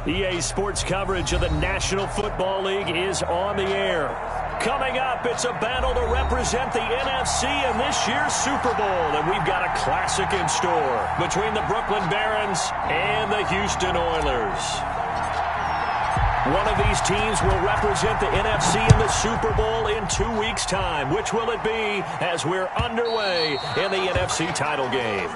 EA Sports coverage of the National Football League is on the air. Coming up, it's a battle to represent the NFC in this year's Super Bowl, and we've got a classic in store between the Brooklyn Barons and the Houston Oilers. One of these teams will represent the NFC in the Super Bowl in 2 weeks' time. Which will it be as we're underway in the NFC title game?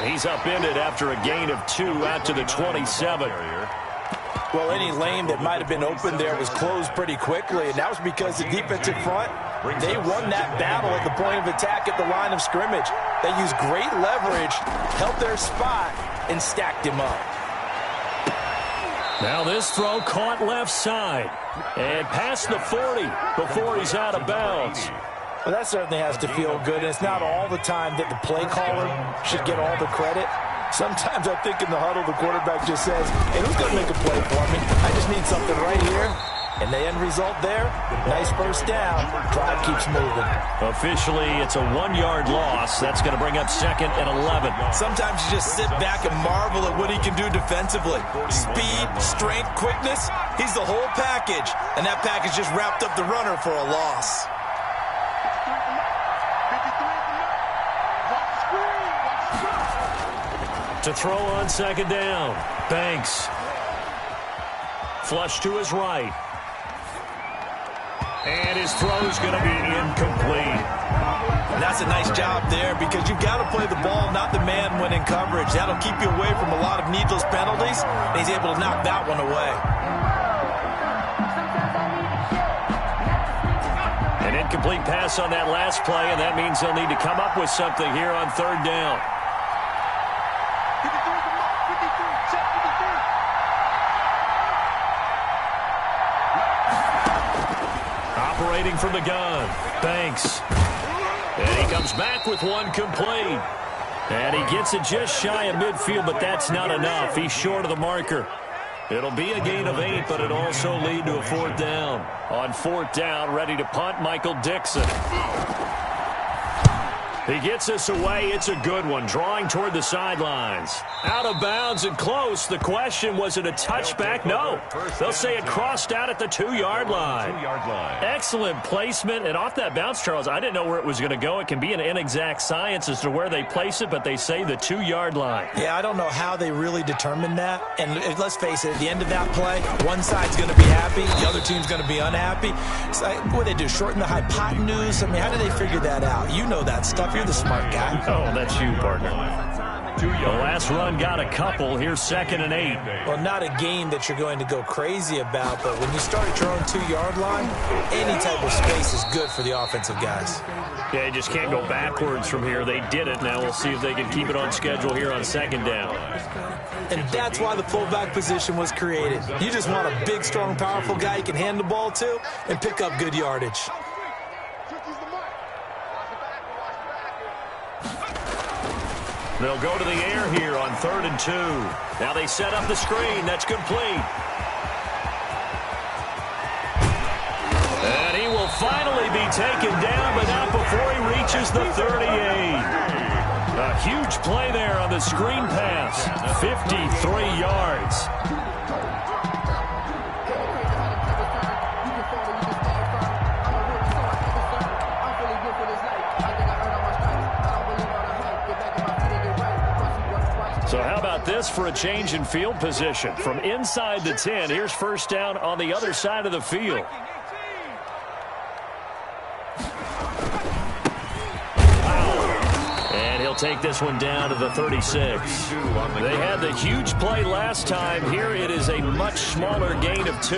He's upended after a gain of 2 out to the 27. Well, any lane that might have been open there was closed pretty quickly, and that was because the defensive front, they won that battle at the point of attack at the line of scrimmage. They used great leverage, held their spot, and stacked him up. Now this throw caught left side and past the 40 before he's out of bounds. Well, that certainly has to feel good, and it's not all the time that the play caller should get all the credit. Sometimes I think in the huddle, the quarterback just says, hey, who's going to make a play for me? I just need something right here. And the end result there, nice first down. Drive keeps moving. Officially, it's a 1-yard loss. That's going to bring up 2nd and 11. Sometimes you just sit back and marvel at what he can do defensively. Speed, strength, quickness, he's the whole package. And that package just wrapped up the runner for a loss. To throw on 2nd down, Banks. Flush to his right. And his throw's going to be incomplete. And that's a nice job there because you've got to play the ball, not the man when in coverage. That'll keep you away from a lot of needless penalties, and he's able to knock that one away. An incomplete pass on that last play, and that means they'll need to come up with something here on 3rd down. Operating from the gun, Banks. And he comes back with one complete. And he gets it just shy of midfield, but that's not enough. He's short of the marker. It'll be a gain of 8, but it'll also lead to a 4th down. On 4th down, ready to punt, Michael Dixon. He gets us away. It's a good one, drawing toward the sidelines. Out of bounds and close. The question, was it a touchback? No. They'll say it crossed out at the 2-yard line. Excellent placement. And off that bounce, Charles, I didn't know where it was going to go. It can be an inexact science as to where they place it, but they say the 2-yard line. Yeah, I don't know how they really determined that. And let's face it, at the end of that play, one side's going to be happy, the other team's going to be unhappy. So, what do they do, shorten the hypotenuse? I mean, how do they figure that out? You know that stuff. You're the smart guy. Oh, that's you, partner. The last run got a couple. Here's 2nd and 8. Well, not a game that you're going to go crazy about, but when you start at your own 2-yard line, any type of space is good for the offensive guys. Yeah, you just can't go backwards from here. They did it. Now we'll see if they can keep it on schedule here on 2nd down. And that's why the fullback position was created. You just want a big, strong, powerful guy you can hand the ball to and pick up good yardage. They'll go to the air here on 3rd and 2. Now they set up the screen. That's complete. And he will finally be taken down, but not before he reaches the 38. A huge play there on the screen pass. 53 yards. So how about this for a change in field position? From inside the 10, here's 1st down on the other side of the field. Wow. And he'll he'll take this one down to the 36. They had the huge play last time. Here it is a much smaller gain of 2.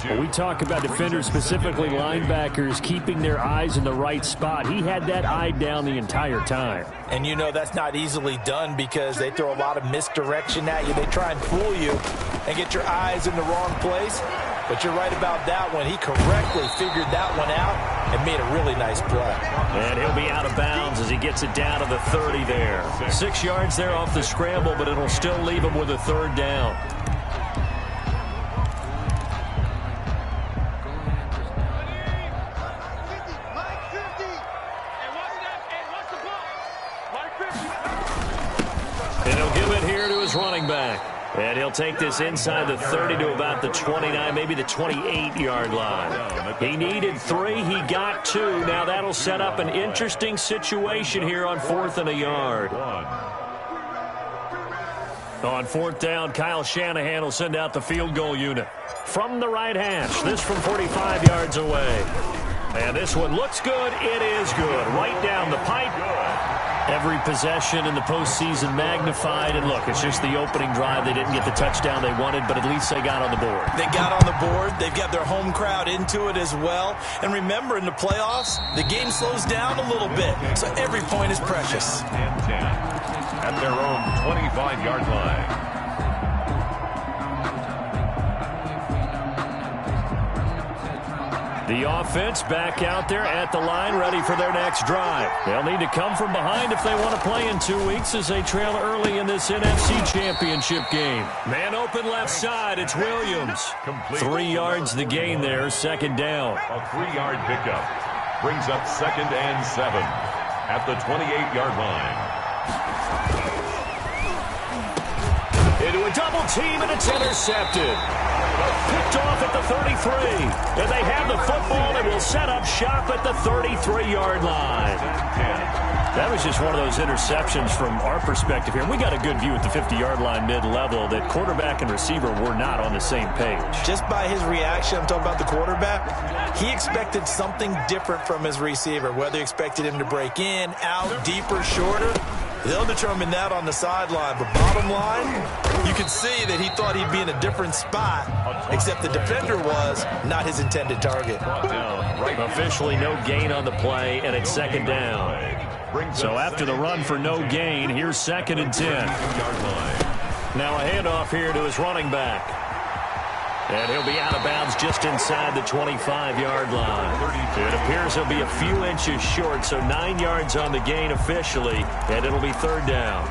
When we talk about defenders, specifically linebackers, keeping their eyes in the right spot, he had that eye down the entire time. And you know that's not easily done because they throw a lot of misdirection at you. They try and fool you and get your eyes in the wrong place. But you're right about that one. He correctly figured that one out and made a really nice play. And he'll be out of bounds as he gets it down to the 30 there. 6 yards there off the scramble, but it'll still leave him with a 3rd down. And he'll give it here to his running back. And he'll take this inside the 30 to about the 29, maybe the 28-yard line. He needed 3. He got 2. Now that'll set up an interesting situation here on 4th and a yard. On 4th down, Kyle Shanahan will send out the field goal unit. From the right hash, this from 45 yards away. And this one looks good. It is good. Right down the pipe. Every possession in the postseason magnified. And look, it's just the opening drive. They didn't get the touchdown they wanted, but at least they got on the board. They got on the board. They've got their home crowd into it as well. And remember, in the playoffs, the game slows down a little bit. So every point is precious. And 10 at their own 25-yard line. The offense back out there at the line, ready for their next drive. They'll need to come from behind if they want to play in 2 weeks as they trail early in this NFC Championship game. Man open left side, it's Williams. 3 yards the gain there, 2nd down. A 3-yard pickup brings up 2nd and 7 at the 28-yard line. Into a double team, and it's intercepted. Picked off at the 33. And they have the football and will set up shop at the 33-yard line. That was just one of those interceptions from our perspective here. We got a good view at the 50-yard line mid-level that quarterback and receiver were not on the same page. Just by his reaction, I'm talking about the quarterback, he expected something different from his receiver, whether he expected him to break in, out, deeper, shorter. They'll determine that on the sideline. But bottom line, you can see that he thought he'd be in a different spot, except the defender was not his intended target. Officially no gain on the play, and it's 2nd down. So after the run for no gain, here's 2nd and 10. Now a handoff here to his running back. And he'll be out of bounds just inside the 25-yard line. It appears he'll be a few inches short, so 9 yards on the gain officially, and it'll be 3rd down.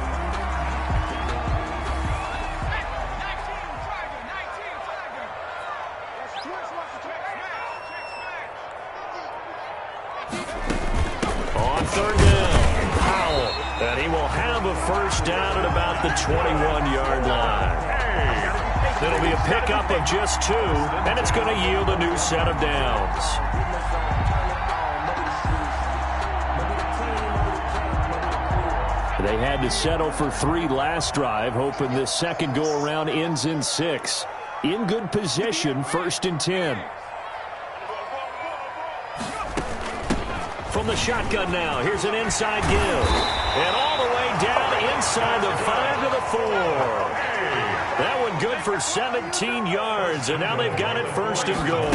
On 3rd down, Powell, and he will have a 1st down at about the 21-yard line. It'll be a pickup of just 2, and it's going to yield a new set of downs. They had to settle for 3 last drive, hoping this second go-around ends in 6. In good position, 1st and 10. From the shotgun now, here's an inside give. And all the way down inside the 5 to the 4. That one good for 17 yards, and now they've got it 1st and goal.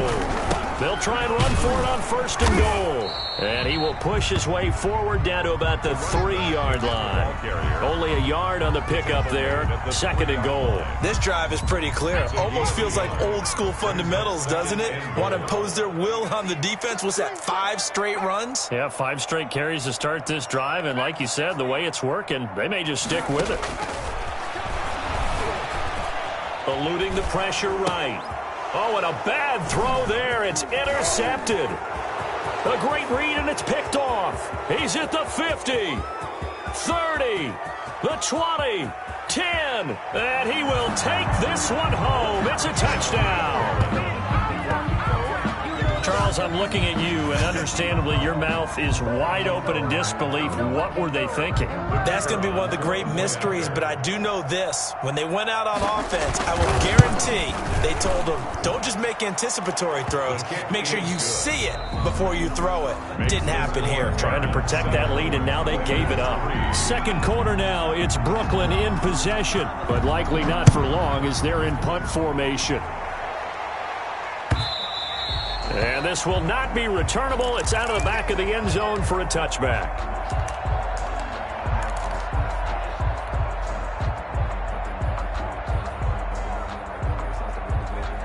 They'll try and run for it on 1st and goal. And he will push his way forward down to about the 3-yard line. Only a yard on the pickup there, 2nd and goal. This drive is pretty clear. Almost feels like old school fundamentals, doesn't it? Want to impose their will on the defense. What's that, 5 straight runs? Yeah, 5 straight carries to start this drive, and like you said, the way it's working, they may just stick with it. Eluding the pressure right. Oh, and a bad throw there. It's intercepted. A great read, and it's picked off. He's at the 50, 30, the 20, 10, and he will take this one home. It's a touchdown. Charles, Charles, I'm looking at you, and understandably, your mouth is wide open in disbelief. What were they thinking? That's going to be one of the great mysteries, but I do know this. When they went out on offense, I will guarantee they told them, don't just make anticipatory throws. Make sure you see it before you throw it. Didn't happen here. Trying to protect that lead, and now they gave it up. Second quarter now, it's Brooklyn in possession, but likely not for long as they're in punt formation. And this will not be returnable. It's out of the back of the end zone for a touchback.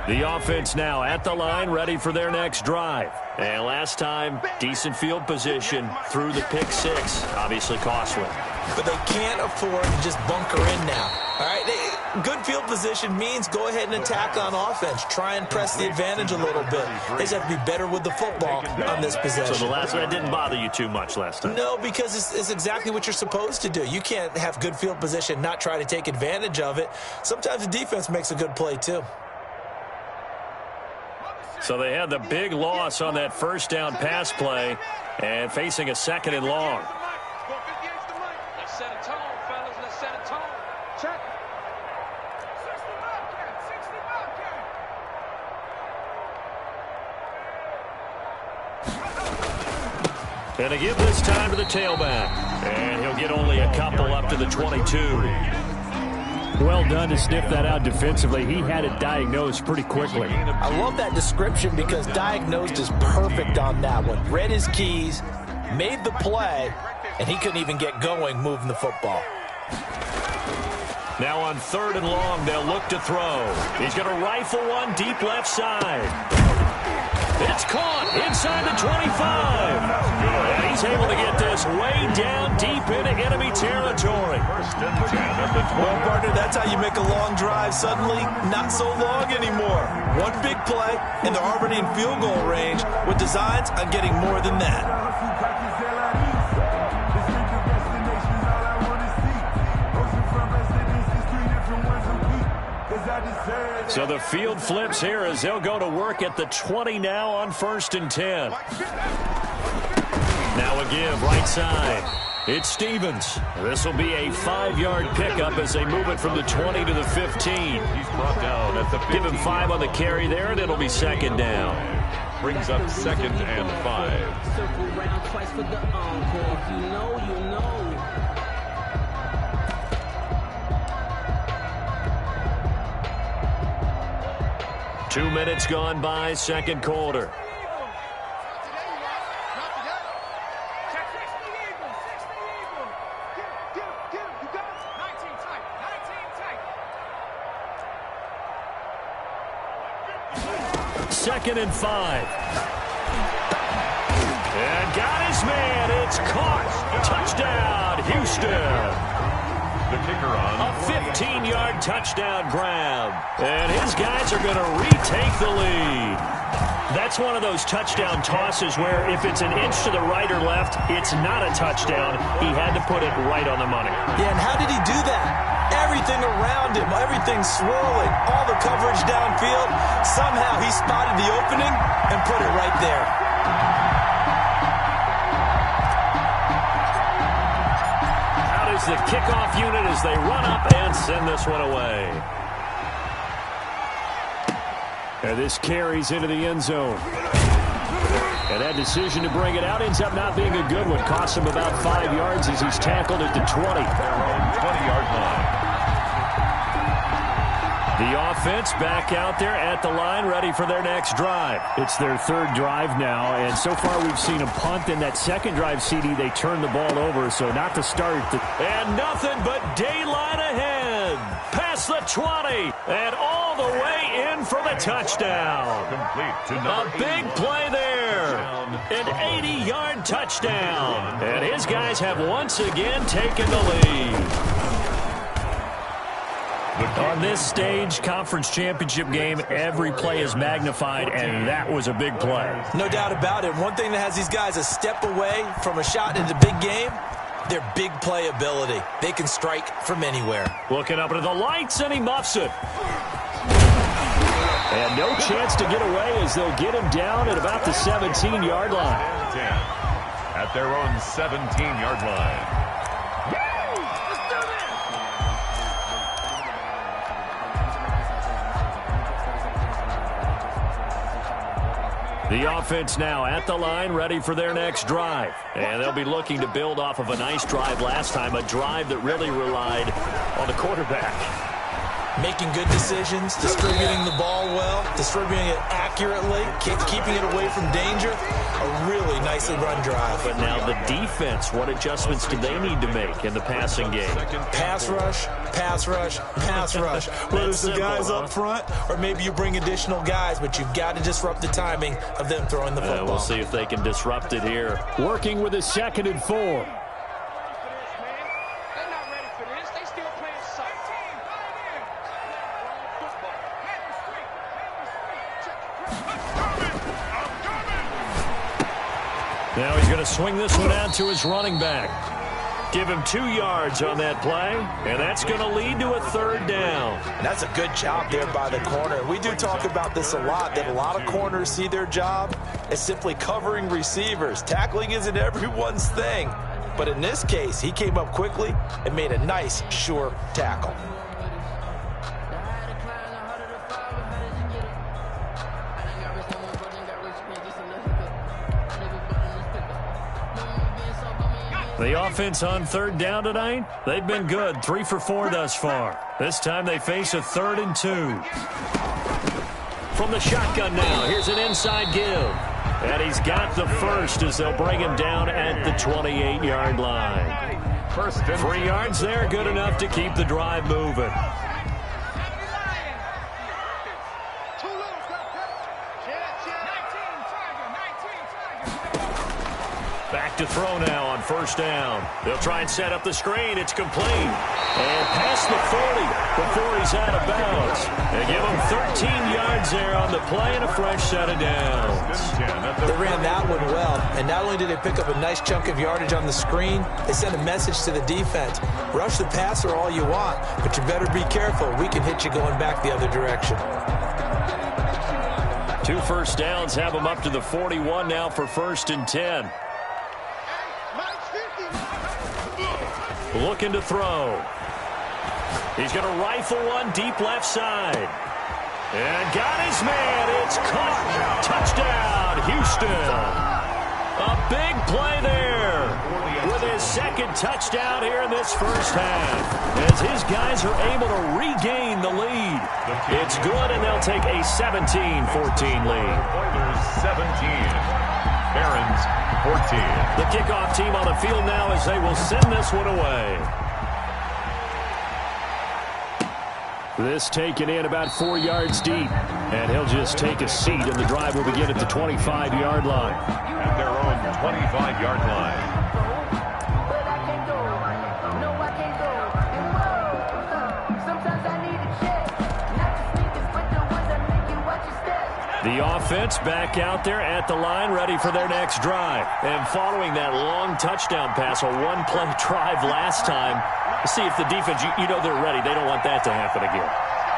The offense now at the line, ready for their next drive. And last time, decent field position through the pick six. Obviously costly. But they can't afford to just bunker in now. All right, good field position means go ahead and attack on offense. Try and press the advantage a little bit. They just have to be better with the football on this possession. So the last one didn't bother you too much last time? No, because it's exactly what you're supposed to do. You can't have good field position, not try to take advantage of it. Sometimes the defense makes a good play too. So they had the big loss on that first down pass play and facing a second and long. Let's set a tone, fellas. Let's set a tone. Check. 60 Bobcat. 60 Bobcat. And to give this time to the tailback. And he'll get only a couple up to the 22. Well done to sniff that out defensively. He had it diagnosed pretty quickly. I love that description because diagnosed is perfect on that one. Read his keys, made the play, and he couldn't even get going moving the football. Now on third and long, they'll look to throw. He's going to rifle one deep left side. It's caught inside the 25. And he's able to get this way down deep into enemy territory. Well, partner, that's how you make a long drive suddenly not so long anymore. One big play, and they're already in field goal range with designs on getting more than that. So the field flips here as they'll go to work at the 20 now on 1st and 10. Now a give right side. It's Stevens. This will be a 5-yard pickup as they move it from the 20 to the 15. He's brought down at the 15. Give him 5 on the carry there, and it'll be second down. Brings up 2nd and 5. Circle round twice for the encore. You know, you know. 2 minutes gone by, second quarter. Second and 5. And got his man. It's caught. Touchdown, Houston. The kicker on. A 15-yard touchdown grab. And his guys are going to retake the lead. That's one of those touchdown tosses where if it's an inch to the right or left, it's not a touchdown. He had to put it right on the money. Yeah, and how did he do that? Everything around him, everything swirling, all the coverage downfield. Somehow he spotted the opening and put it right there. Out is the kickoff unit as they run up and send this one away. And this carries into the end zone. And that decision to bring it out ends up not being a good one. Costs him about 5 yards as he's tackled at the 20. 20-yard line. The offense back out there at the line, ready for their next drive. It's their third drive now, and so far we've seen a punt. In that second drive, CD, they turned the ball over, so not to start. And nothing but daylight ahead. Past the 20, and all the way in for the touchdown. Complete to A number big 8. play there. An 80-yard touchdown. And his guys have once again taken the lead. On this stage, conference championship game, every play is magnified, and that was a big play. No doubt about it. One thing that has these guys a step away from a shot in the big game, their big play ability. They can strike from anywhere. Looking up into the lights, and he muffs it. And no chance to get away as they'll get him down at about the 17-yard line. At their own 17-yard line. The offense now at the line, ready for their next drive. And they'll be looking to build off of a nice drive last time, a drive that really relied on the quarterback. Making good decisions, distributing the ball well, distributing it accurately, keeping it away from danger. A really nicely run drive. But now the defense, what adjustments do they need to make in the passing game? Pass rush, pass rush, pass rush. Whether it's the guys up front or maybe you bring additional guys, but you've got to disrupt the timing of them throwing the football. We'll see if they can disrupt it here. Working with a 2nd and 4. Now he's going to swing this one out to his running back. Give him 2 yards on that play, and that's going to lead to a 3rd down. That's a good job there by the corner. We do talk about this a lot, that a lot of corners see their job as simply covering receivers. Tackling isn't everyone's thing. But in this case, he came up quickly and made a nice, sure tackle. The offense on 3rd down tonight, they've been good, 3 for 4 thus far. This time they face a 3rd and 2. From the shotgun now, here's an inside give. And he's got the first as they'll bring him down at the 28-yard line. 3 yards there, good enough to keep the drive moving. Back to throw now on 1st down. They'll try and set up the screen. It's complete. And past the 40 before he's out of bounds. They give him 13 yards there on the play and a fresh set of downs. They ran that one well. And not only did they pick up a nice chunk of yardage on the screen, they sent a message to the defense. Rush the passer all you want, but you better be careful. We can hit you going back the other direction. 2 first downs have him up to the 41 now for 1st and 10. Looking to throw. He's going to rifle one deep left side. And got his man. It's caught. Touchdown, Houston. A big play there with his 2nd touchdown here in this first half. As his guys are able to regain the lead. It's good, and they'll take a 17-14 lead. Oilers 17. Barons 14. The kickoff team on the field now as they will send this one away. This taken in about 4 yards deep. And he'll just take a seat, and the drive will begin at the 25-yard line. At their own 25-yard line. The offense back out there at the line, ready for their next drive. And following that long touchdown pass, a one-play drive last time, see if the defense, you know they're ready. They don't want that to happen again.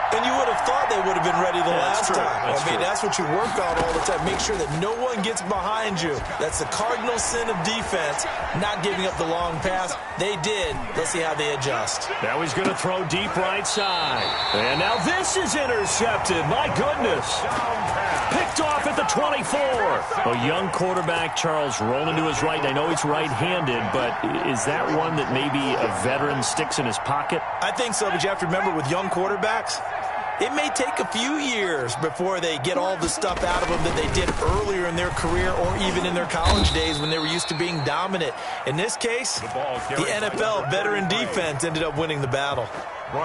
And you would have thought they would have been ready the last time. That's what you work on all the time. Make sure that no one gets behind you. That's the cardinal sin of defense, not giving up the long pass. They did. Let's see how they adjust. Now he's going to throw deep right side. And now this is intercepted. My goodness. Picked off at the 24. A young quarterback, Charles, rolling to his right. I know he's right-handed, but is that one that maybe a veteran sticks in his pocket? I think so, but you have to remember with young quarterbacks, it may take a few years before they get all the stuff out of them that they did earlier in their career or even in their college days when they were used to being dominant. In this case, the NFL veteran defense ended up winning the battle.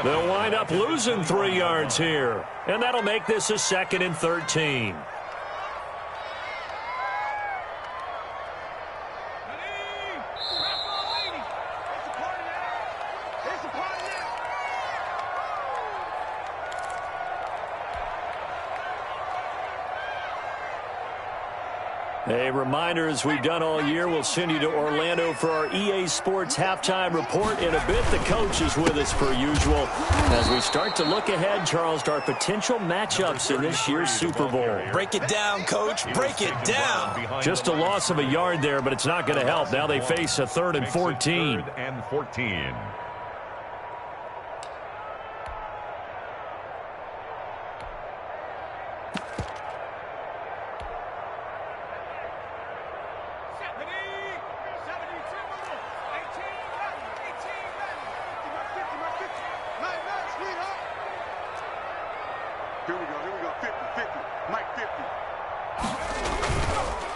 They'll wind up losing 3 yards here, and that'll make this a 2nd and 13. A reminder, as we've done all year, we'll send you to Orlando for our EA Sports halftime report. In a bit, the coach is with us per usual. As we start to look ahead, Charles, to our potential matchups in this year's Super Bowl. Break it down, Coach. Break it down. Just a loss of a yard there, but it's not going to help. Now they face a 3rd and 14. 3rd and 14.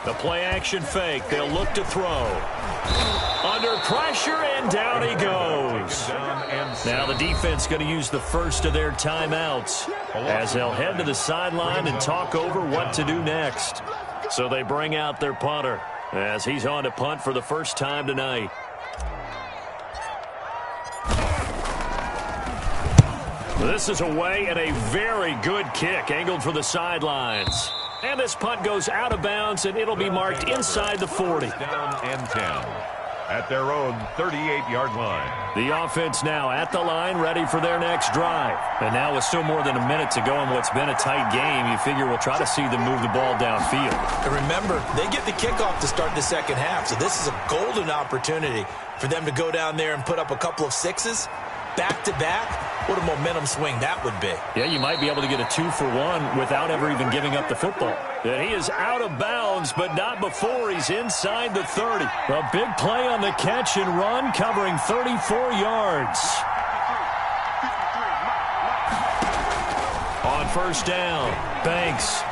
The play-action fake. They'll look to throw. Under pressure, and down he goes. Now the defense going to use the first of their timeouts as they'll head to the sideline and talk over what to do next. So they bring out their punter as he's on to punt for the first time tonight. This is away, and a very good kick angled for the sidelines. And this punt goes out of bounds, and it'll be marked inside the 40. Down and 10 at their own 38-yard line. The offense now at the line, ready for their next drive. And now with still more than a minute to go in what's been a tight game, you figure we'll try to see them move the ball downfield. And remember, they get the kickoff to start the second half, so this is a golden opportunity for them to go down there and put up a couple of sixes back-to-back. What a momentum swing that would be. Yeah, you might be able to get a 2-for-1 without ever even giving up the football. And he is out of bounds, but not before he's inside the 30. A big play on the catch and run, covering 34 yards. On first down, Banks.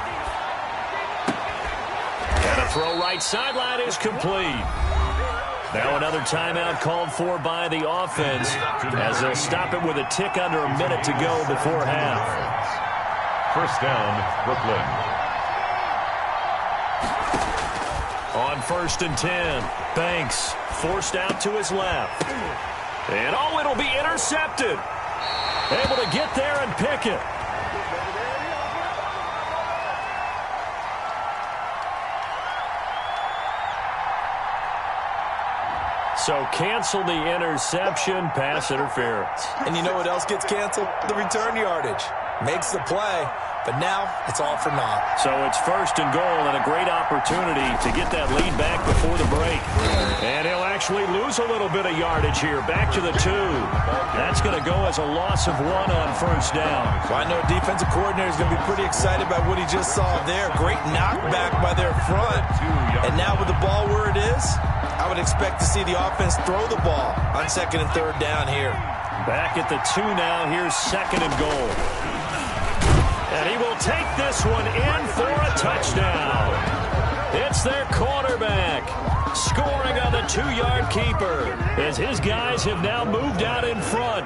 And a throw right sideline is complete. Now another timeout called for by the offense as they'll stop it with a tick under a minute to go before half. First down, Brooklyn. On 1st and 10, Banks forced out to his left. And oh, it'll be intercepted. Able to get there and pick it. So cancel the interception, pass interference. And you know what else gets canceled? The return yardage. Makes the play, but now it's all for naught. So it's 1st and goal and a great opportunity to get that lead back before the break. And he'll actually lose a little bit of yardage here, back to the 2. That's going to go as a loss of 1 on first down. Well, I know a defensive coordinator is going to be pretty excited by what he just saw there. Great knockback by their front. And now with the ball where it is, I would expect to see the offense throw the ball on 2nd and 3rd down here. Back at the 2 now. Here's 2nd and goal. And he will take this one in for a touchdown. It's their quarterback scoring on the 2-yard keeper as his guys have now moved out in front.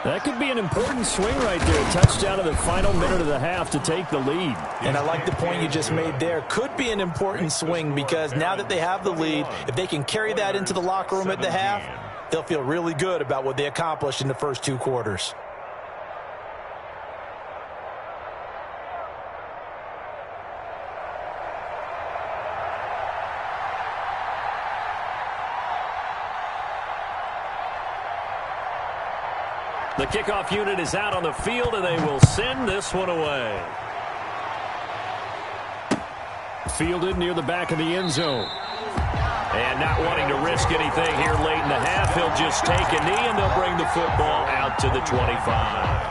That could be an important swing right there. Touchdown in the final minute of the half to take the lead. And I like the point you just made there. Could be an important swing because now that they have the lead, if they can carry that into the locker room at the half, they'll feel really good about what they accomplished in the first 2 quarters. The kickoff unit is out on the field, and they will send this one away. Fielded near the back of the end zone. And not wanting to risk anything here late in the half, he'll just take a knee, and they'll bring the football out to the 25.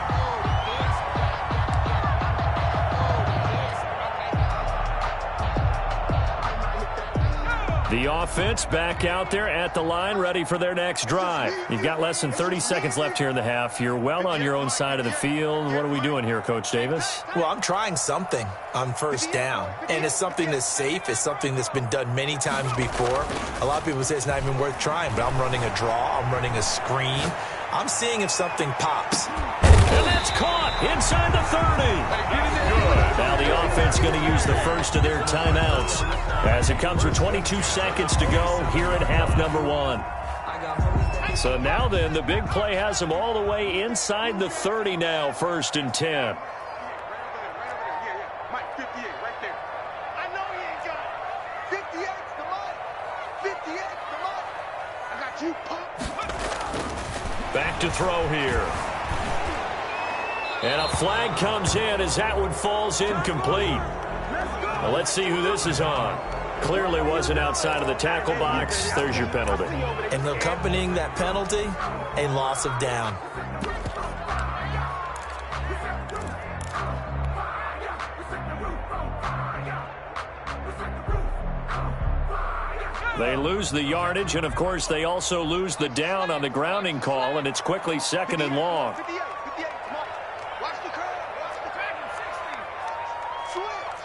The offense back out there at the line, ready for their next drive. You've got less than 30 seconds left here in the half. You're well on your own side of the field. What are we doing here, Coach Davis? Well, I'm trying something on first down, and it's something that's safe. It's something that's been done many times before. A lot of people say it's not even worth trying, but I'm running a draw. I'm running a screen. I'm seeing if something pops. And that's caught inside the 30. Now the offense going to use the first of their timeouts as it comes with 22 seconds to go here at half number 1. So now then, the big play has them all the way inside the 30 now, 1st and 10. Mike, 58, right there. I know he ain't got it. 58's the mic. 58's the mic. I got you pumped. Back to throw here. And a flag comes in as that one falls incomplete. Well, let's see who this is on. Clearly wasn't outside of the tackle box. There's your penalty. And accompanying that penalty, a loss of down. They lose the yardage, and, of course, they also lose the down on the grounding call, and it's quickly 2nd and long. 58, come on. Watch the curve. Watch the back in 60. Switch.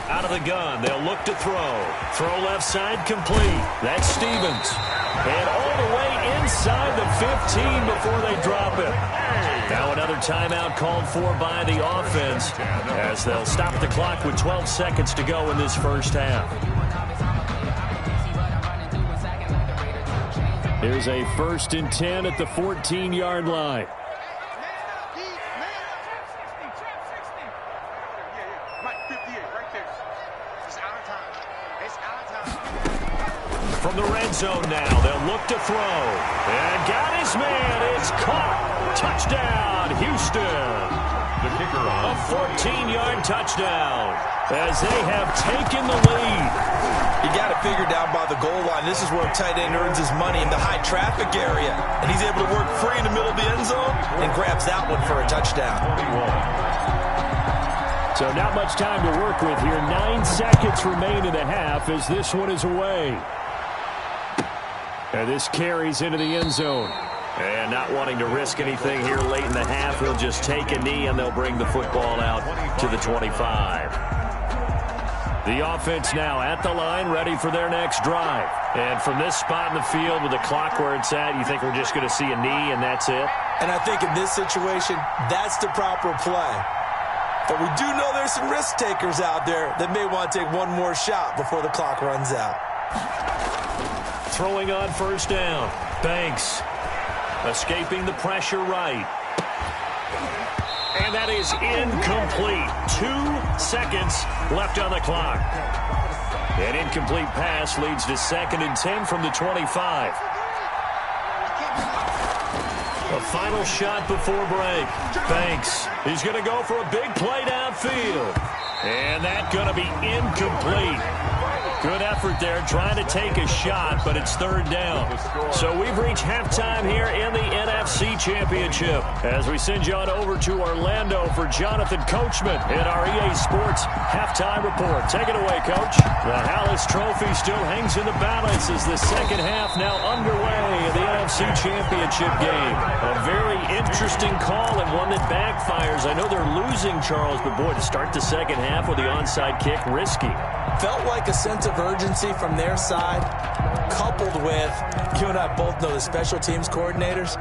Out of the gun, they'll look to throw. Throw left side complete. That's Stevens. And all the way inside the 15 before they drop it. Now another timeout called for by the offense as they'll stop the clock with 12 seconds to go in this first half. Here's a 1st and 10 at the 14-yard line. From the red zone now, they'll look to throw. And got his man. It's caught. Touchdown, Houston. The kicker on. A 14-yard touchdown as they have taken the lead. You got to figure down by the goal line. This is where a tight end earns his money in the high traffic area. And he's able to work free in the middle of the end zone and grabs that one for a touchdown. 21. So not much time to work with here. 9 seconds remain in the half as this one is away. And this carries into the end zone. And not wanting to risk anything here late in the half, he'll just take a knee and they'll bring the football out to the 25. The offense now at the line, ready for their next drive. And from this spot in the field with the clock where it's at, you think we're just going to see a knee and that's it? And I think in this situation, that's the proper play. But we do know there's some risk takers out there that may want to take one more shot before the clock runs out. Throwing on 1st down. Banks escaping the pressure right. And that is incomplete. 2 seconds left on the clock. An incomplete pass leads to 2nd and 10 from the 25. A final shot before break. Banks, he's going to go for a big play downfield. And that's going to be incomplete. Good effort there, trying to take a shot, but it's 3rd down. So we've reached halftime here in the NFC Championship as we send you on over to Orlando for Jonathan Coachman in our EA Sports Halftime Report. Take it away, Coach. The Hallis Trophy still hangs in the balance as the second half now underway in the NFC Championship game. A very interesting call and one that backfires. I know they're losing, Charles, but boy, to start the second half with the onside kick, risky. Felt like a sense of urgency from their side, coupled with, you and I both know the special teams coordinators,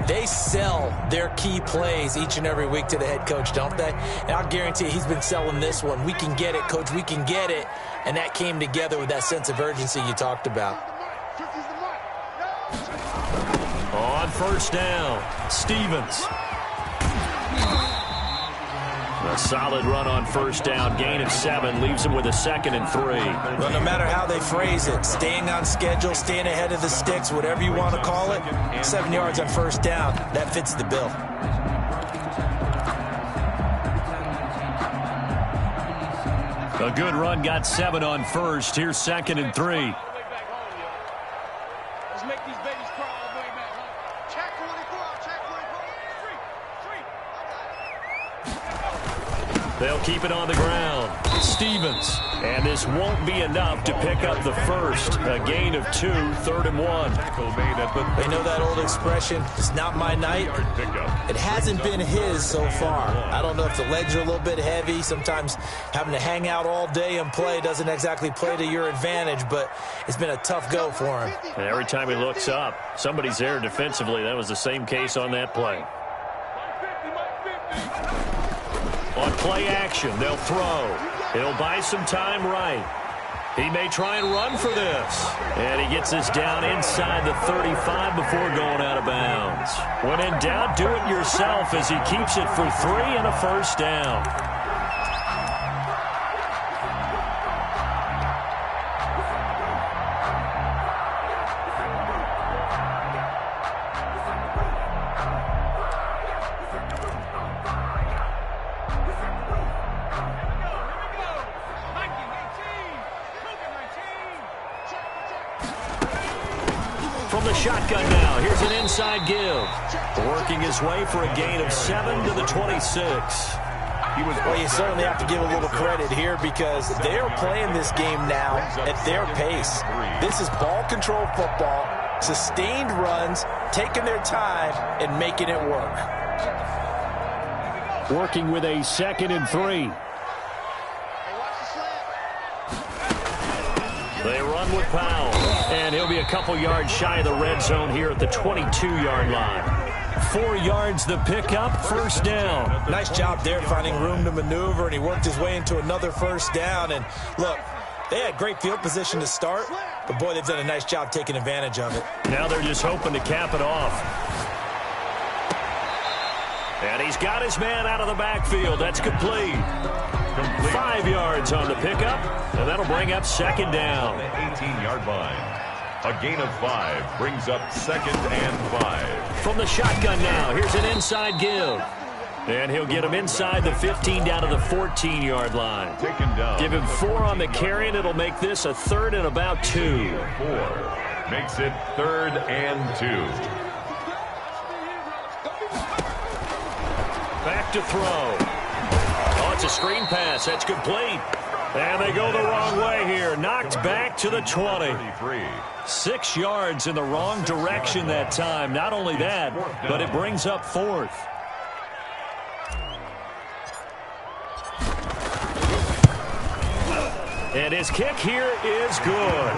they sell their key plays each and every week to the head coach, don't they? And I'll guarantee you he's been selling this one. We can get it, Coach, we can get it. And that came together with that sense of urgency you talked about. On 1st down, Stevens. A solid run on 1st down, gain of 7, leaves him with a 2nd and 3. Well, no matter how they phrase it, staying on schedule, staying ahead of the sticks, whatever you want to call it, 7 yards on 1st down, that fits the bill. A good run, got 7 on 1st. Here's 2nd and 3. Let's make these babies cry all the way back home. Check 24, check 24. They'll keep it on the ground. Stevens. And this won't be enough to pick up the first. A gain of 2, 3rd and 1. They know that old expression, it's not my night. It hasn't been his so far. I don't know if the legs are a little bit heavy. Sometimes having to hang out all day and play doesn't exactly play to your advantage, but it's been a tough go for him. And every time he looks up, somebody's there defensively. That was the same case on that play. On play action, they'll throw. He'll buy some time right. He may try and run for this. And he gets this down inside the 35 before going out of bounds. When in doubt, do it yourself as he keeps it for 3 and a 1st down. From the shotgun now, here's an inside give. Working his way for a gain of 7 to the 26. Well, you certainly have to give a little credit here because they are playing this game now at their pace. This is ball control football, sustained runs, taking their time, and making it work. Working with a 2nd and 3. They run with Powell, and he'll be a couple yards shy of the red zone here at the 22-yard line. 4 yards the pickup, first down. Nice job there finding room to maneuver, and he worked his way into another first down. And look, they had great field position to start, but boy, they've done a nice job taking advantage of it. Now they're just hoping to cap it off. And he's got his man out of the backfield. That's complete. 5 yards on the pickup, and that'll bring up second down. 18-yard line. A gain of 5 brings up 2nd and 5. From the shotgun now, here's an inside give. And he'll get him inside the 15 down to the 14-yard line. Taken down. Give him 4 on the carry, and it'll make this a 3rd and about 2. 4 makes it 3rd and 2. Back to throw. Oh, it's a screen pass. That's complete. And they go the wrong way here. Knocked back to the 20. 33. 6 yards in the wrong direction that time. Not only that, but it brings up 4th. And his kick here is good.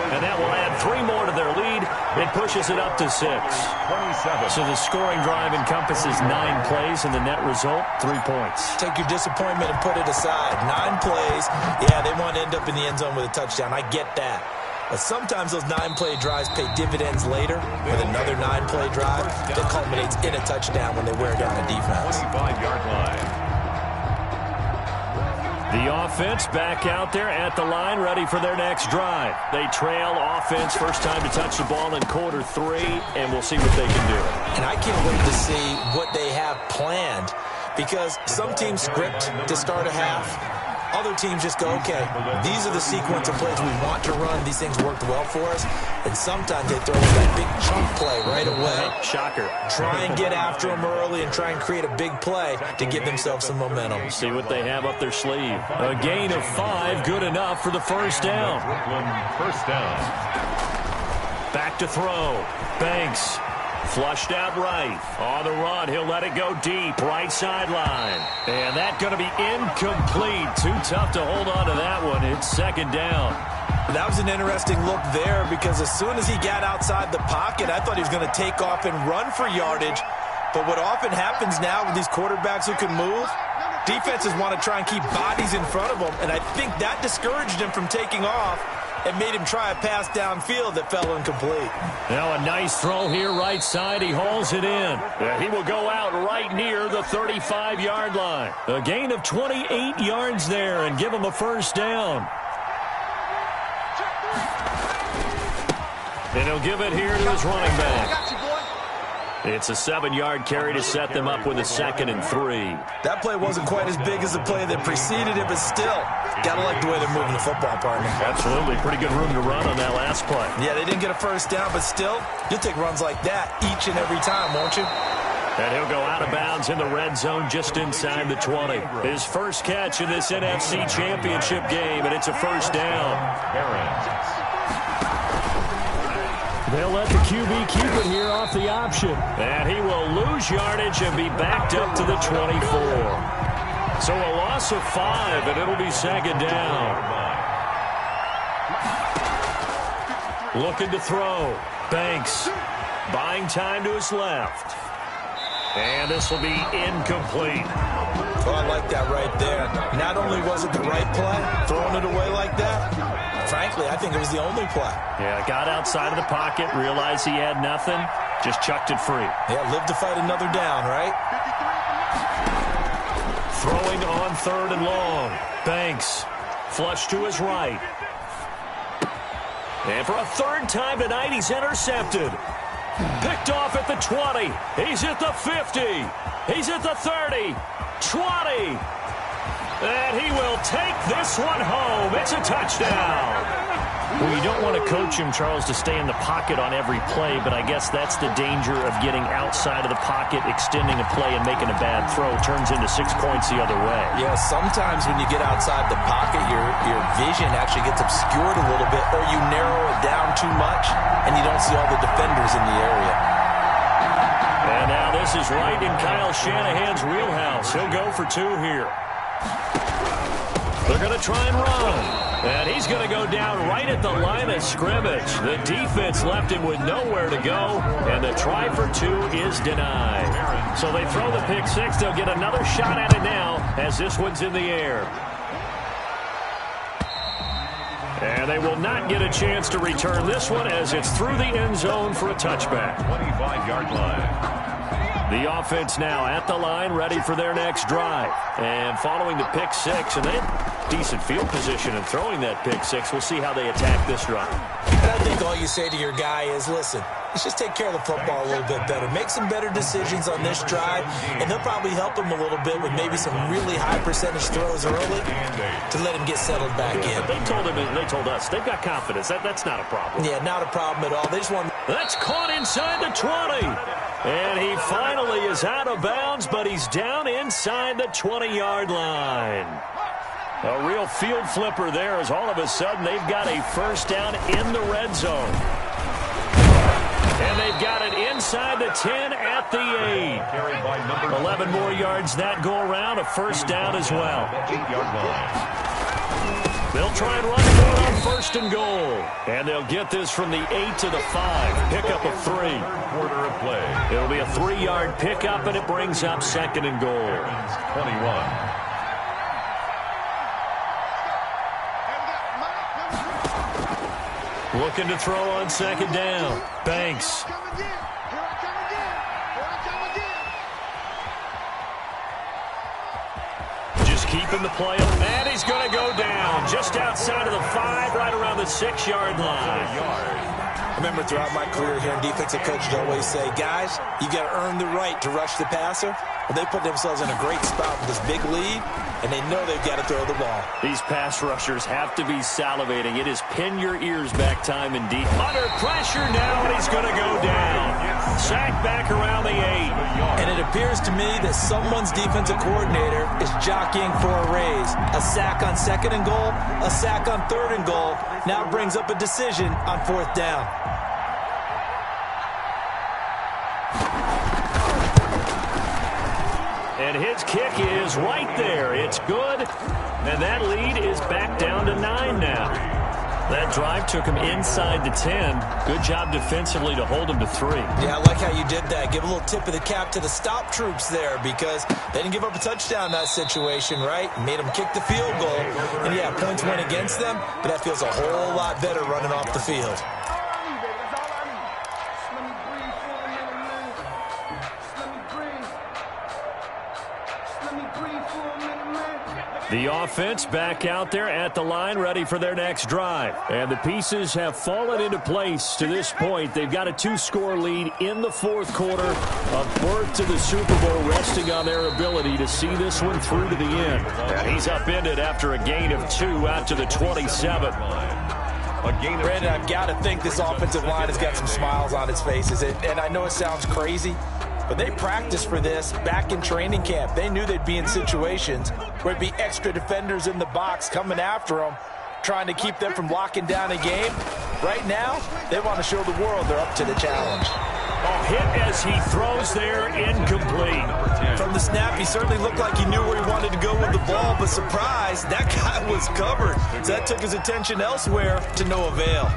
And that will add 3 more to their lead. It pushes it up to 6. 27. So the scoring drive encompasses 9 plays, and the net result, 3 points. Take your disappointment and put it aside. 9 plays. Yeah, they want to end up in the end zone with a touchdown. I get that. But sometimes those 9-play drives pay dividends later with another 9-play drive that culminates in a touchdown when they wear down the defense. 25-yard line. The offense back out there at the line, ready for their next drive. They trail offense, first time to touch the ball in quarter 3, and we'll see what they can do. And I can't wait to see what they have planned because some teams script to start a half. Other teams just go, okay, these are the sequence of plays we want to run. These things worked well for us. And sometimes they throw in that big chunk play right away. Shocker. Try and get after them early and try and create a big play to give themselves some momentum. See what they have up their sleeve. A gain of 5, good enough for the first down. Brooklyn, first down. Back to throw. Banks. Flushed out right. On the run, he'll let it go deep. Right sideline. And that's going to be incomplete. Too tough to hold on to that one. It's second down. That was an interesting look there because as soon as he got outside the pocket, I thought he was going to take off and run for yardage. But what often happens now with these quarterbacks who can move, defenses want to try and keep bodies in front of them. And I think that discouraged him from taking off and made him try a pass downfield that fell incomplete. Now a nice throw here right side. He hauls it in. He will go out right near the 35-yard line. A gain of 28 yards there and give him a first down. And he'll give it here to his running back. It's a 7-yard carry to set them up with a 2nd and 3. That play wasn't quite as big as the play that preceded it, but still, gotta like the way they're moving the football, partner. Absolutely. Pretty good room to run on that last play. Yeah, they didn't get a first down, but still, you'll take runs like that each and every time, won't you? And he'll go out of bounds in the red zone just inside the 20. His first catch in this NFC Championship game, and it's a first down. They'll let the QB keep it here off the option. And he will lose yardage and be backed up to the 24. So a loss of 5, and it'll be second down. Looking to throw. Banks buying time to his left. And this will be incomplete. Oh, I like that right there. Not only was it the right play, throwing it away like that, frankly, I think it was the only play. Yeah, got outside of the pocket, realized he had nothing, just chucked it free. Yeah, live to fight another down, right? Throwing on 3rd and long. Banks, flush to his right. And for a 3rd time tonight, he's intercepted. Picked off at the 20. He's at the 50. He's at the 30. 20. And he will take this one home. It's a touchdown. Well, you don't want to coach him, Charles, to stay in the pocket on every play, but I guess that's the danger of getting outside of the pocket, extending a play, and making a bad throw. Turns into 6 points the other way. Yeah, sometimes when you get outside the pocket, your vision actually gets obscured a little bit, or you narrow it down too much, and you don't see all the defenders in the area. And now this is right in Kyle Shanahan's wheelhouse. He'll go for 2 here. They're going to try and run. And he's going to go down right at the line of scrimmage. The defense left him with nowhere to go, and the try for 2 is denied. So they throw the pick 6. They'll get another shot at it now as this one's in the air. And they will not get a chance to return this one as it's through the end zone for a touchback. 25-yard line. The offense now at the line, ready for their next drive. And following the pick 6, and they have decent field position in throwing that pick 6. We'll see how they attack this drive. And I think all you say to your guy is, listen, let's just take care of the football a little bit better. Make some better decisions on this drive, and they'll probably help him a little bit with maybe some really high percentage throws early to let him get settled back in. They told him, and they told us, they've got confidence. That's not a problem. Yeah, not a problem at all. They just want... That's caught inside the 20. And he finally is out of bounds, but he's down inside the 20-yard line. A real field flipper there as all of a sudden they've got a first down in the red zone. And they've got it inside the 10 at the 8. 11 more yards that go around, a first down as well. 8-yard line. They'll try and run for it on first and goal. And they'll get this from the 8 to the 5. Pickup of 3. Quarter of play. It'll be a 3-yard pickup, and it brings up second and goal. 21. Looking to throw on second down. Banks. Just keeping the play up. And he's going to go down just outside of the 5, right around the 6-yard line. I remember throughout my career here in defensive coaches always say, guys, you got to earn the right to rush the passer. Well, they put themselves in a great spot with this big lead, and they know they've got to throw the ball. These pass rushers have to be salivating. It is pin your ears back time indeed. Under pressure now, and he's going to go down. Sacked back around the 8. And it appears to me that someone's defensive coordinator is jockeying for a raise. A sack on second and goal, a sack on third and goal. Now brings up a decision on fourth down. And his kick is right there. It's good. And that lead is back down to 9 now. That drive took him inside the 10. Good job defensively to hold him to 3. Yeah, I like how you did that. Give a little tip of the cap to the stop troops there because they didn't give up a touchdown in that situation, right? Made them kick the field goal. And, yeah, points went against them, but that feels a whole lot better running off the field. The offense back out there at the line, ready for their next drive. And the pieces have fallen into place to this point. They've got a 2-score lead in the fourth quarter, a berth to the Super Bowl, resting on their ability to see this one through to the end. And he's upended after a gain of 2 out to the 27. Brandon, I've got to think this offensive line has got some smiles on its faces. And I know it sounds crazy, but they practiced for this back in training camp. They knew they'd be in situations where it'd be extra defenders in the box coming after them, trying to keep them from locking down a game. Right now, they want to show the world they're up to the challenge. A hit as he throws there, incomplete. From the snap, he certainly looked like he knew where he wanted to go with the ball, but surprise, that guy was covered. So that took his attention elsewhere to no avail.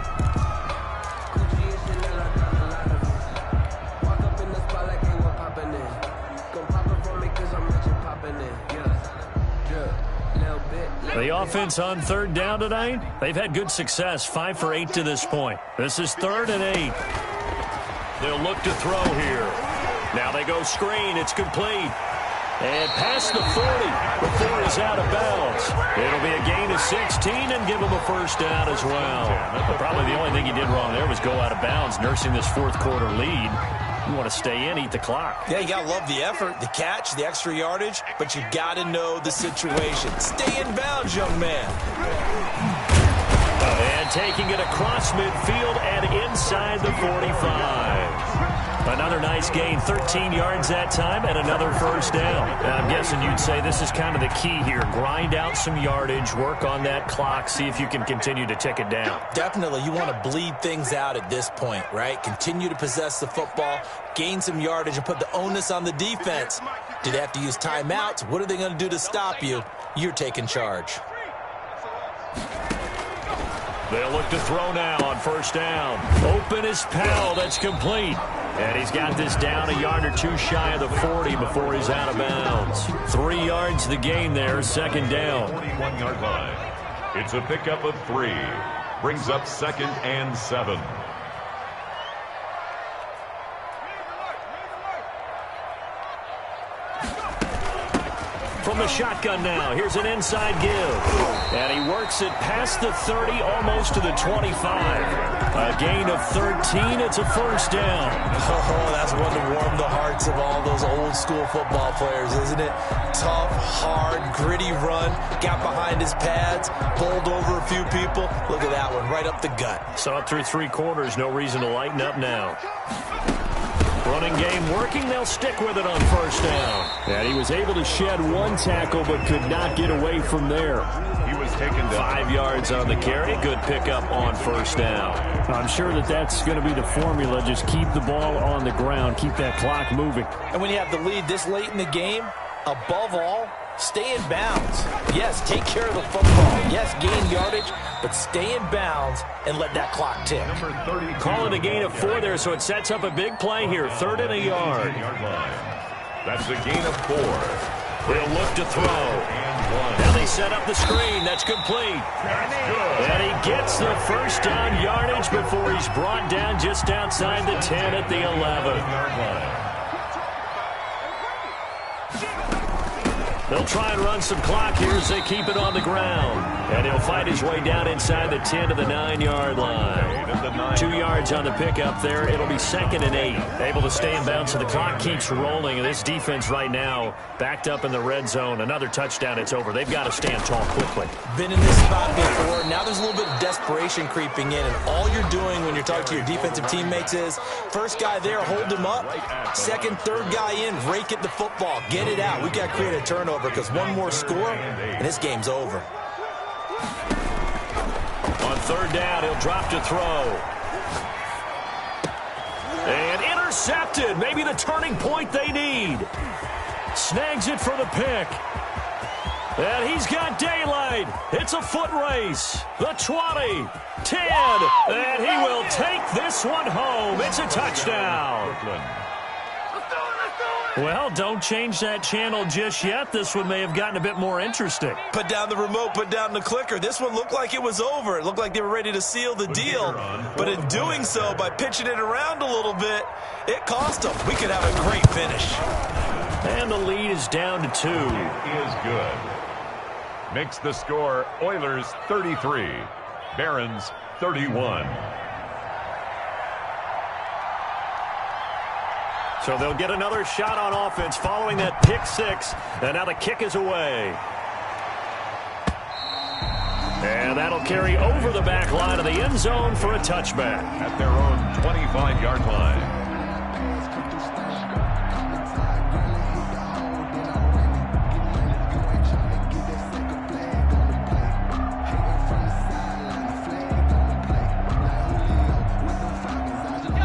The offense on third down tonight, they've had good success, 5 for 8 to this point. This is 3rd and 8. They'll look to throw here. Now they go screen. It's complete. And past the 40 before he's out of bounds. It'll be a gain of 16 and give him a first down as well. But probably the only thing he did wrong there was go out of bounds, nursing this fourth quarter lead. You want to stay in, eat the clock. Yeah, you got to love the effort, the catch, the extra yardage, but you got to know the situation. Stay in bounds, young man. And taking it across midfield and inside the 45. Another nice gain, 13 yards that time, and another first down. Now, I'm guessing you'd say this is kind of the key here. Grind out some yardage, work on that clock, see if you can continue to tick it down. Definitely, you want to bleed things out at this point, right? Continue to possess the football, gain some yardage, and put the onus on the defense. Do they have to use timeouts? What are they going to do to stop you? You're taking charge. They'll look to throw now on first down. Open is Powell. That's complete. And he's got this down a yard or two shy of the 40 before he's out of bounds. 3 yards the gain there, second down. 41-yard line. It's a pickup of 3. Brings up 2nd and 7. From the shotgun now, here's an inside give. And he works it past the 30, almost to the 25. A gain of 13, it's a first down. Oh, that's one to warm the hearts of all those old school football players, isn't it? Tough, hard, gritty run, got behind his pads, bowled over a few people. Look at that one, right up the gut. So up through 3 quarters, no reason to lighten up now. Running game working, they'll stick with it on first down. And he was able to shed 1 tackle but could not get away from there. He was taken down. 5 yards on the carry. Good pickup on first down. I'm sure that's going to be the formula. Just keep the ball on the ground. Keep that clock moving. And when you have the lead this late in the game, above all, stay in bounds. Yes, take care of the football. Yes, gain yardage, but stay in bounds and let that clock tick. Call it a gain of 4 there, so it sets up a big play here. 3rd and a yard. That's a gain of 4. They'll look to throw. Now they set up the screen. That's complete. And he gets the first down yardage before he's brought down just outside the 10 at the 11. They'll try and run some clock here as they keep it on the ground. And he'll fight his way down inside the 10 to the 9-yard line. 2 yards on the pickup there. It'll be 2nd and 8. Able to stay in bounds, so the clock keeps rolling. And this defense right now backed up in the red zone. Another touchdown, it's over. They've got to stand tall quickly. Been in this spot before. Now there's a little bit of desperation creeping in. And all you're doing when you're talking to your defensive teammates is, first guy there, hold him up. Second, third guy in, rake at the football. Get it out. We've got to create a turnover, because one more score and this game's over. On 3rd down, he'll drop to throw. And intercepted. Maybe the turning point they need. Snags it for the pick. And he's got daylight. It's a foot race. The 20, 10, and he will take this one home. It's a touchdown. Well, don't change that channel just yet. This one may have gotten a bit more interesting. Put down the remote, put down the clicker. This one looked like it was over. It looked like they were ready to seal the deal. But in doing so, by pitching it around a little bit, it cost them. We could have a great finish. And the lead is down to 2. It is good. Makes the score Oilers 33, Barons 31. So they'll get another shot on offense following that pick 6. And now the kick is away. And that'll carry over the back line of the end zone for a touchback. At their own 25-yard line.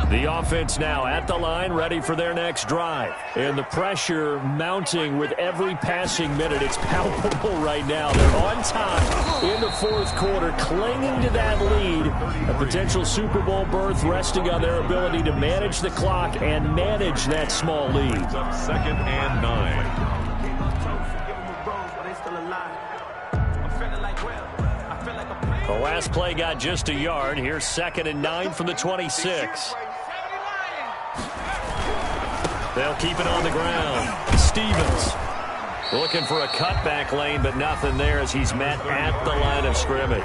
The offense now at the line, ready for their next drive. And the pressure mounting with every passing minute. It's palpable right now. They're on top in the 4th quarter, clinging to that lead. A potential Super Bowl berth resting on their ability to manage the clock and manage that small lead. Brings up 2nd and 9. The last play got just a yard. Here's 2nd and 9 from the 26. They'll keep it on the ground. Stevens looking for a cutback lane, but nothing there as he's met at the line of scrimmage.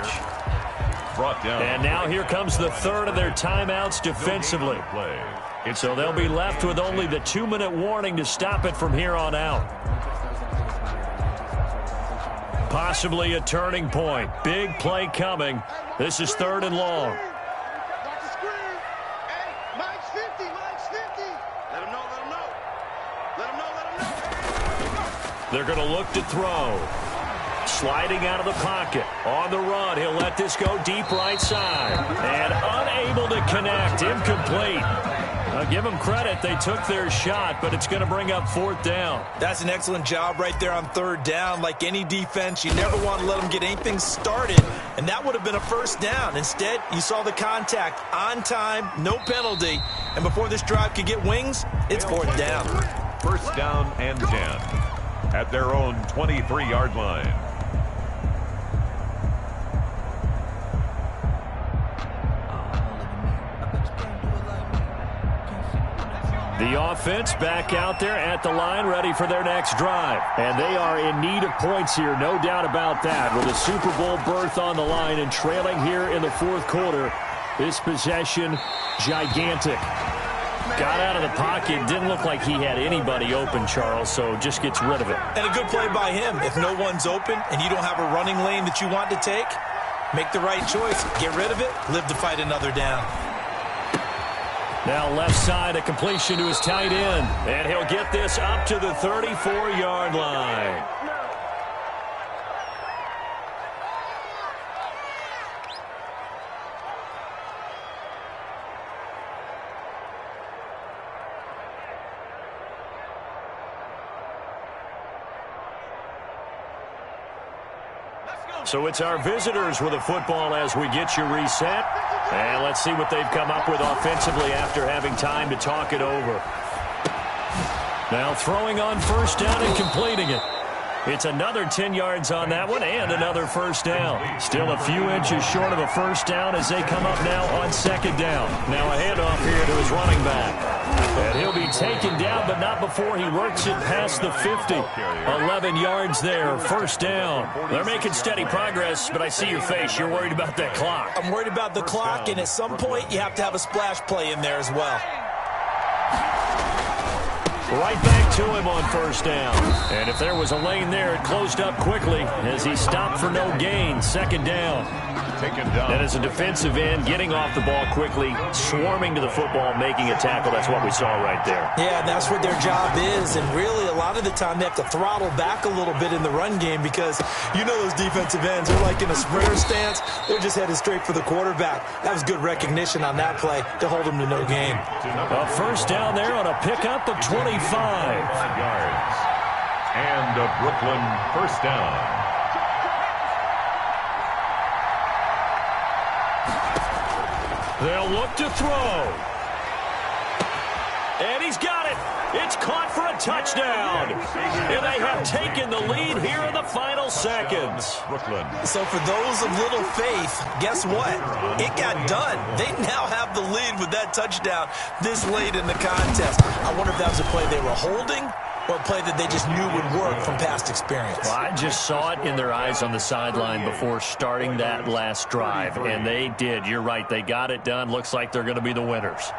Brought down. And now here comes the 3rd of their timeouts defensively. So they'll be left with only the 2-minute warning to stop it from here on out. Possibly a turning point. Big play coming. This is 3rd and long. They're going to look to throw. Sliding out of the pocket. On the run. He'll let this go deep right side. And unable to connect. Incomplete. I'll give them credit. They took their shot, but it's going to bring up 4th down. That's an excellent job right there on 3rd down. Like any defense, you never want to let them get anything started, and that would have been a 1st down. Instead, you saw the contact on time, no penalty, and before this drive could get wings, it's 4th down. 1st down and 10 at their own 23-yard line. The offense back out there at the line, ready for their next drive. And they are in need of points here, no doubt about that. With a Super Bowl berth on the line and trailing here in the 4th quarter, this possession, gigantic. Got out of the pocket, didn't look like he had anybody open, Charles, so just gets rid of it. And a good play by him. If no one's open and you don't have a running lane that you want to take, make the right choice. Get rid of it, live to fight another down. Now left side, a completion to his tight end. And he'll get this up to the 34-yard line. So it's our visitors with the football as we get you reset. And let's see what they've come up with offensively after having time to talk it over. Now throwing on 1st down and completing it. It's another 10 yards on that one and another 1st down. Still a few inches short of a 1st down as they come up now on 2nd down. Now a handoff here to his running back. And he'll be taken down, but not before he works it past the 50. 11 yards there, 1st down. They're making steady progress, but I see your face. You're worried about that clock. I'm worried about the clock, and at some point you have to have a splash play in there as well. Right back to him on 1st down. And if there was a lane there, it closed up quickly as he stopped for no gain. 2nd down. And as a defensive end, getting off the ball quickly, swarming to the football, making a tackle. That's what we saw right there. Yeah, that's what their job is. And really, a lot of the time, they have to throttle back a little bit in the run game because you know those defensive ends are like in a sprinter stance. They're just headed straight for the quarterback. That was good recognition on that play to hold them to no gain. A 1st down there on a pickup of 25. Yards. And a Brooklyn 1st down. They'll look to throw. And he's got it. It's caught for a touchdown. And they have taken the lead here in the final seconds. Brooklyn. So for those of little faith, guess what? It got done. They now have the lead with that touchdown this late in the contest. I wonder if that was a play they were holding or a play that they just knew would work from past experience. Well, I just saw it in their eyes on the sideline before starting that last drive, and they did. You're right. They got it done. Looks like they're going to be the winners.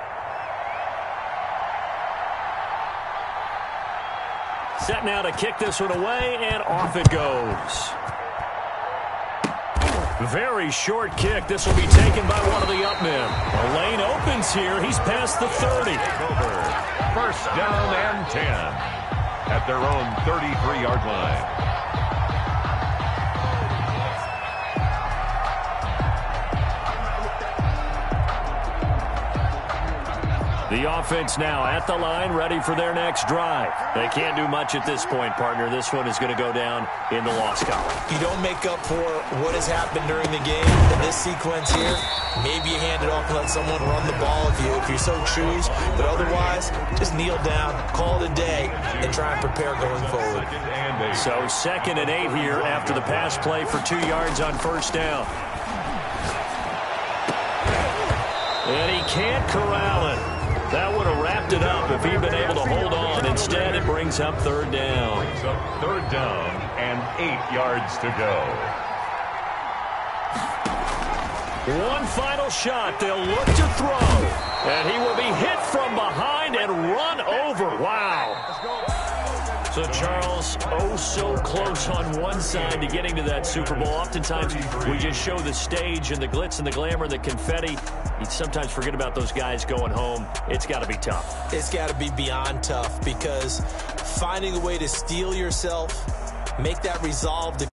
Set now to kick this one away, and off it goes. Very short kick. This will be taken by one of the up men. A lane opens here. He's past the 30. 1st down and 10 at their own 33-yard line. The offense now at the line, ready for their next drive. They can't do much at this point, partner. This one is going to go down in the loss column. You don't make up for what has happened during the game in this sequence here. Maybe you hand it off and let someone run the ball if you so choose. But otherwise, just kneel down, call it a day, and try and prepare going forward. So 2nd and 8 here after the pass play for 2 yards on 1st down. And he can't corral it. That would have wrapped it up if he'd been able to hold on. Instead, it brings up 3rd down. Brings up 3rd down and 8 yards to go. One final shot. They'll look to throw. And he will be hit from behind and run over. Wow. So, Charles, oh so close on one side to getting to that Super Bowl. Oftentimes, we just show the stage and the glitz and the glamour and the confetti. You sometimes forget about those guys going home. It's got to be tough. It's got to be beyond tough, because finding a way to steel yourself, make that resolve to